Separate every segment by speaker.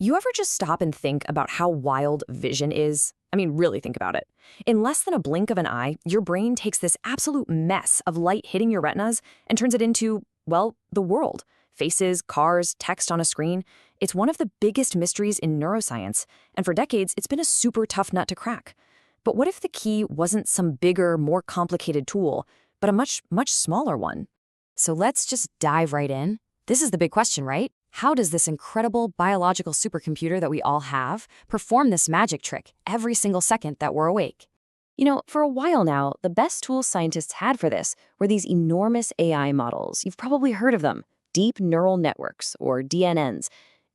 Speaker 1: You ever just stop and think about how wild vision is? I mean, really think about it. In less than a blink of an eye, your brain takes this absolute mess of light hitting your retinas and turns it into, well, the world. Faces, cars, text on a screen. It's one of the biggest mysteries in neuroscience, and for decades, it's been a super tough nut to crack. But what if the key wasn't some bigger, more complicated tool, but a much, much smaller one?
Speaker 2: So let's just dive right in. This is the big question, right? How does this incredible biological supercomputer that we all have perform this magic trick every single second that we're awake? For a while now, the best tools scientists had for this were these enormous AI models. You've probably heard of them, deep neural networks, or DNNs.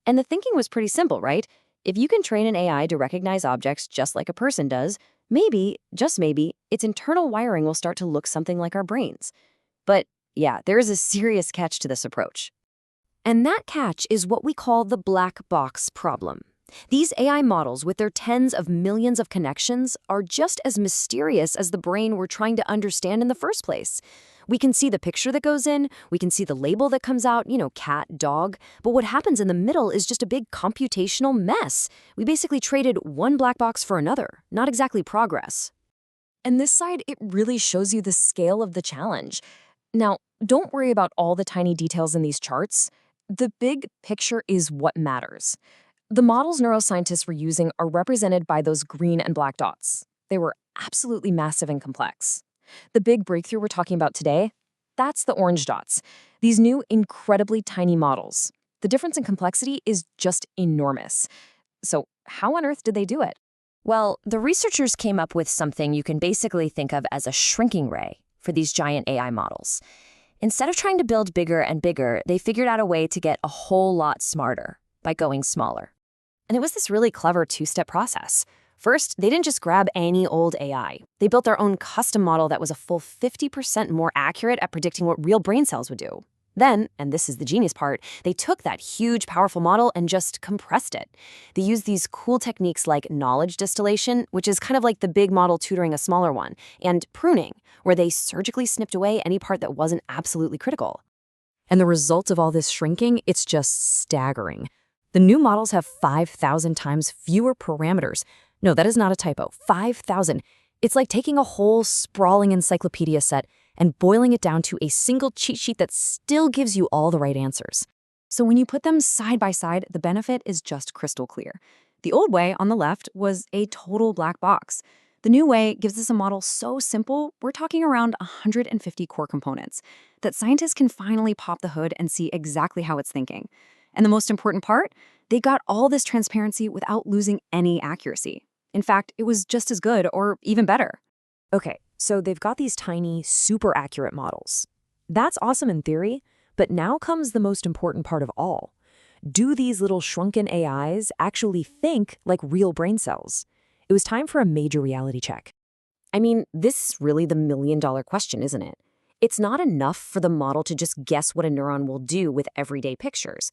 Speaker 2: And the thinking was pretty simple, right? If you can train an AI to recognize objects just like a person does, maybe, just maybe, its internal wiring will start to look something like our brains. But yeah, there is a serious catch to this approach. And that catch is what we call the black box problem. These AI models, with their tens of millions of connections, are just as mysterious as the brain we're trying to understand in the first place. We can see the picture that goes in, we can see the label that comes out, cat, dog, but what happens in the middle is just a big computational mess. We basically traded one black box for another, not exactly progress. And this side, it really shows you the scale of the challenge. Now, don't worry about all the tiny details in these charts. The big picture is what matters. The models neuroscientists were using are represented by those green and black dots. They were absolutely massive and complex. The big breakthrough we're talking about today, that's the orange dots. These new, incredibly tiny models. The difference in complexity is just enormous. So how on earth did they do it?
Speaker 1: Well, the researchers came up with something you can basically think of as a shrinking ray for these giant AI models. Instead of trying to build bigger and bigger, they figured out a way to get a whole lot smarter by going smaller.
Speaker 2: And it was this really clever two-step process. First, they didn't just grab any old AI. They built their own custom model that was a full 50% more accurate at predicting what real brain cells would do. Then, and this is the genius part, they took that huge, powerful model and just compressed it. They used these cool techniques like knowledge distillation, which is kind of like the big model tutoring a smaller one, and pruning, where they surgically snipped away any part that wasn't absolutely critical. And the result of all this shrinking, it's just staggering. The new models have 5,000 times fewer parameters. No, that is not a typo, 5,000. It's like taking a whole sprawling encyclopedia set and boiling it down to a single cheat sheet that still gives you all the right answers. So when you put them side by side, the benefit is just crystal clear. The old way on the left was a total black box. The new way gives us a model so simple, we're talking around 150 core components, that scientists can finally pop the hood and see exactly how it's thinking. And the most important part, they got all this transparency without losing any accuracy. In fact, it was just as good or even better.
Speaker 1: Okay, so they've got these tiny, super accurate models. That's awesome in theory, but now comes the most important part of all. Do these little shrunken AIs actually think like real brain cells? It was time for a major reality check.
Speaker 2: I mean, this is really the million-dollar question, isn't it? It's not enough for the model to just guess what a neuron will do with everyday pictures.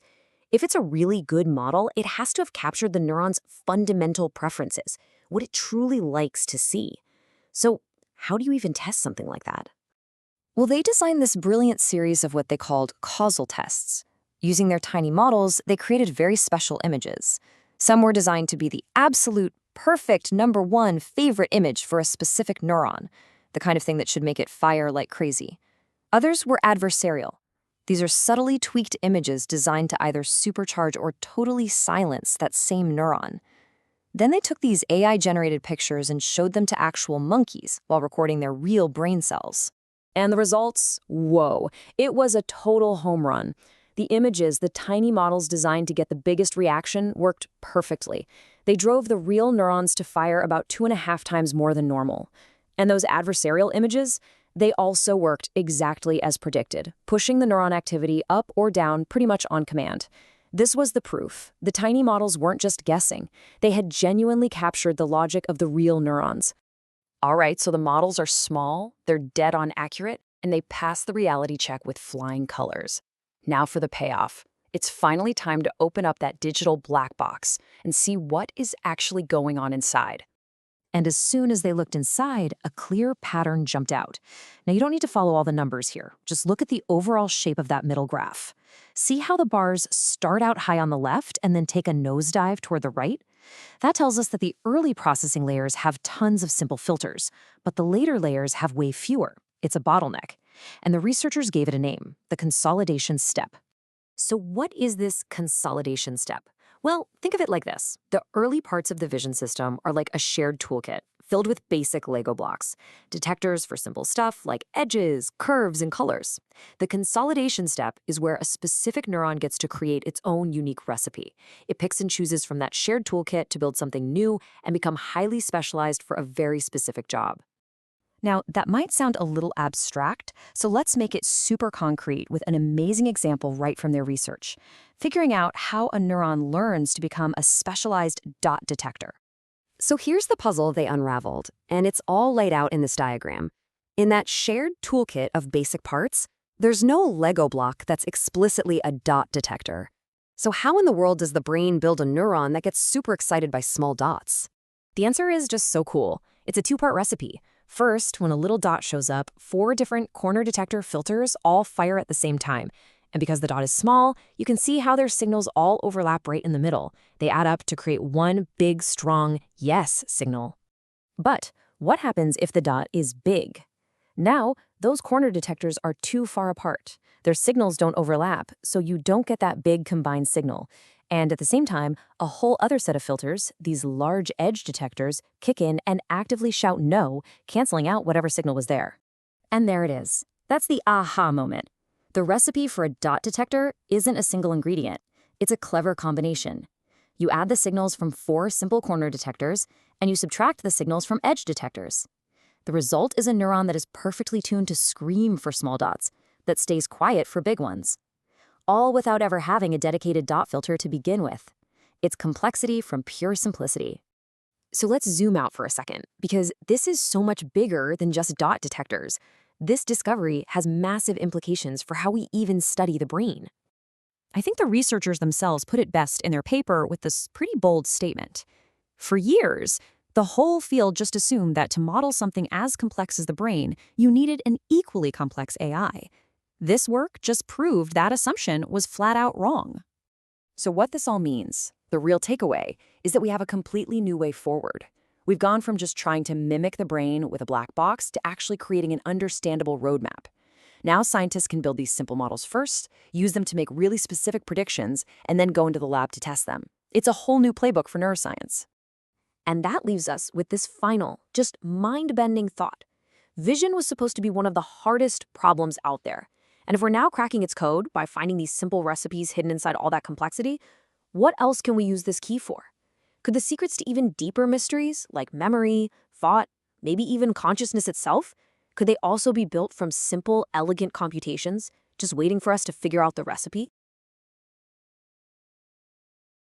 Speaker 2: If it's a really good model, it has to have captured the neuron's fundamental preferences, what it truly likes to see. So how do you even test something like that?
Speaker 1: Well, they designed this brilliant series of what they called causal tests. Using their tiny models, they created very special images. Some were designed to be the absolute perfect #1 favorite image for a specific neuron, the kind of thing that should make it fire like crazy. Others were adversarial. These are subtly tweaked images designed to either supercharge or totally silence that same neuron. Then they took these AI-generated pictures and showed them to actual monkeys while recording their real brain cells. And the results? Whoa. It was a total home run. The images, the tiny models designed to get the biggest reaction, worked perfectly. They drove the real neurons to fire about 2.5 times more than normal. And those adversarial images? They also worked exactly as predicted, pushing the neuron activity up or down pretty much on command. This was the proof. The tiny models weren't just guessing. They had genuinely captured the logic of the real neurons. All right, so the models are small, they're dead-on accurate, and they pass the reality check with flying colors. Now for the payoff. It's finally time to open up that digital black box and see what is actually going on inside. And as soon as they looked inside, a clear pattern jumped out. Now, you don't need to follow all the numbers here. Just look at the overall shape of that middle graph. See how the bars start out high on the left and then take a nosedive toward the right? That tells us that the early processing layers have tons of simple filters, but the later layers have way fewer. It's a bottleneck. And the researchers gave it a name, the consolidation step. So what is this consolidation step? Well, think of it like this. The early parts of the vision system are like a shared toolkit filled with basic Lego blocks, detectors for simple stuff like edges, curves, and colors. The consolidation step is where a specific neuron gets to create its own unique recipe. It picks and chooses from that shared toolkit to build something new and become highly specialized for a very specific job. Now, that might sound a little abstract, so let's make it super concrete with an amazing example right from their research, figuring out how a neuron learns to become a specialized dot detector. So here's the puzzle they unraveled, and it's all laid out in this diagram. In that shared toolkit of basic parts, there's no Lego block that's explicitly a dot detector. So how in the world does the brain build a neuron that gets super excited by small dots? The answer is just so cool. It's a two-part recipe. First, when a little dot shows up, 4 different corner detector filters all fire at the same time. And because the dot is small, you can see how their signals all overlap right in the middle. They add up to create one big, strong yes signal. But what happens if the dot is big? Now, those corner detectors are too far apart. Their signals don't overlap, so you don't get that big combined signal. And at the same time, a whole other set of filters, these large edge detectors, kick in and actively shout no, canceling out whatever signal was there. And there it is. That's the aha moment. The recipe for a dot detector isn't a single ingredient. It's a clever combination. You add the signals from 4 simple corner detectors, and you subtract the signals from edge detectors. The result is a neuron that is perfectly tuned to scream for small dots, that stays quiet for big ones. All without ever having a dedicated dot filter to begin with. It's complexity from pure simplicity. So let's zoom out for a second, because this is so much bigger than just dot detectors. This discovery has massive implications for how we even study the brain. I think the researchers themselves put it best in their paper with this pretty bold statement. For years, the whole field just assumed that to model something as complex as the brain, you needed an equally complex AI. This work just proved that assumption was flat out wrong. So what this all means, the real takeaway, is that we have a completely new way forward. We've gone from just trying to mimic the brain with a black box to actually creating an understandable roadmap. Now scientists can build these simple models first, use them to make really specific predictions, and then go into the lab to test them. It's a whole new playbook for neuroscience. And that leaves us with this final, just mind-bending thought. Vision was supposed to be one of the hardest problems out there. And if we're now cracking its code by finding these simple recipes hidden inside all that complexity, what else can we use this key for? Could the secrets to even deeper mysteries, like memory, thought, maybe even consciousness itself, could they also be built from simple, elegant computations, just waiting for us to figure out the recipe?